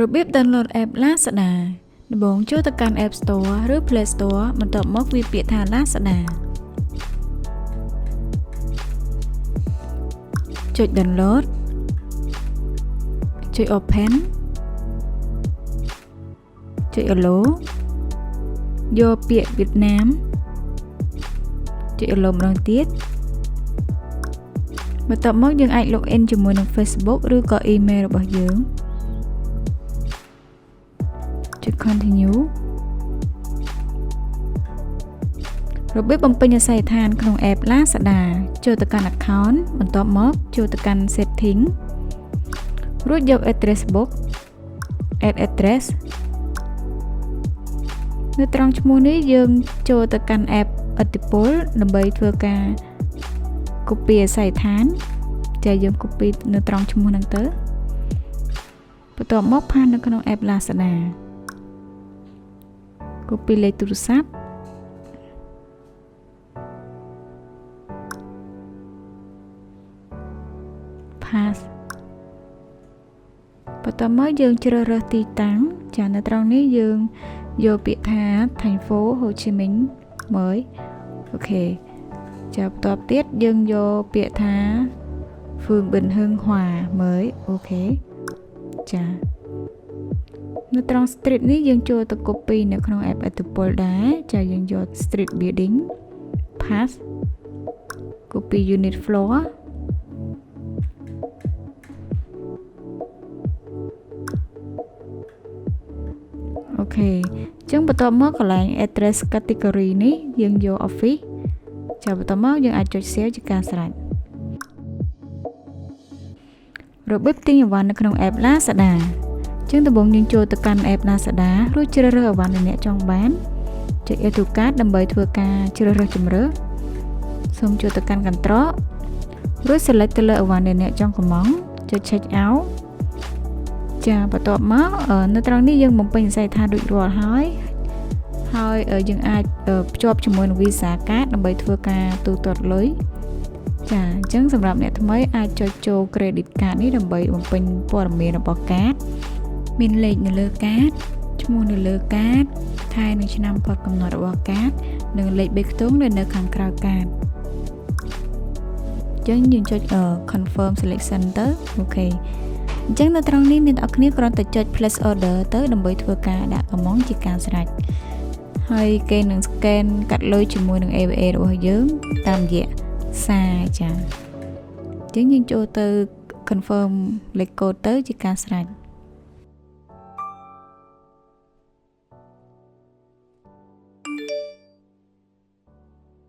របៀប download app Lazada ដំបូងចូលទៅកាន់ App Store ឬ Play Store បន្ទាប់មកវាយពាក្យថា Lazada ចុច download ចុច open ចុច allow យកពាក្យវៀតណាមចុច allow ម្ដងទៀតបន្ទាប់មកយើងអាច log in ជាមួយនឹង Facebook ឬក៏ email របស់យើងចុច continue របៀបបំពេញអាសយដ្ឋានក្នុង app Lazada ចូលទៅកាន់ account បន្ទាប់មកចូលទៅកាន់ setting រួចយក address book add address នៅត្រង់ឈ្មោះនេះយើងចូលទៅកាន់ app ឥទ្ធិពលដើម្បីធ្វើការ copy អាសយដ្ឋានចាយើង copy នៅត្រង់ឈ្មោះហ្នឹងទៅបន្ទាប់មកផាសនៅក្នុង app Lazada copy លេខទូរស័ព្ទផាសបន្ទាប់មកយើងជ្រើសរើសទីតាំងចានៅត្រង់នេះយើងយកពាក្យថា Thành phố Hồ Chí Minh មើលអូខេចាបន្ទាប់ទៀតយើងយកពាក្យថា Phường Bình Hưng Hòa មើលអូខេចានៅត្រង់ street នេះយើងចូលទៅ copy នៅក្នុង app ឥទ្ធិពលដែរចាយើងយក street building pass copy unit floor អូខេអញ្ចឹងបន្ទាប់មកកន្លែង address category នេះយើងយក office ចាបន្ទាប់មកយើងអាចចុច save ជាការស្រេចរបៀបទិញអីវ៉ាន់នៅក្នុង app Lazada ជាងដំបូងយើងចូលទៅកាន់ app Lazada រួចជ្រើសរើសអីវ៉ាន់ដែលអ្នកចង់បានចុច Add to Cart ដើម្បីធ្វើការជ្រើសរើសជម្រើសសូមចូលទៅកាន់កន្ត្រករួច select ទៅលើអីវ៉ាន់ដែលអ្នកចង់កម្មង់ចុច Check out ចាបន្ទាប់មកនៅត្រង់នេះយើងបំពេញអាសយដ្ឋានរួចរាល់ហើយយើងអាចភ្ជាប់ជាមួយនឹង Visa Card ដើម្បីធ្វើការទូទាត់លុយចាអញ្ចឹងសម្រាប់អ្នកថ្មីអាចចុចចូល Credit Card នេះដើម្បីបំពេញព័ត៌មានរបស់កាតមានលេខនៅលើកាតឈ្មោះនៅលើកាតខែនិងឆ្នាំផុតកំណត់របស់កាតនិងលេខបេខ្ទង់នៅខាងក្រៅកាតអញ្ចឹងយើងចុច confirm selection ទៅអូខេអញ្ចឹងនៅត្រង់នេះអ្នកនរគ្នាគ្រាន់តែចុច place order ទៅដើម្បីធ្វើការដាក់កម្មង់ជាការស្រេចហើយគេនឹង scan កាត់លុយជាមួយនឹង AVA របស់យើងតាមរយៈសារចាអញ្ចឹងយើងចូលទៅ confirm លេខកូដទៅជាការស្រេច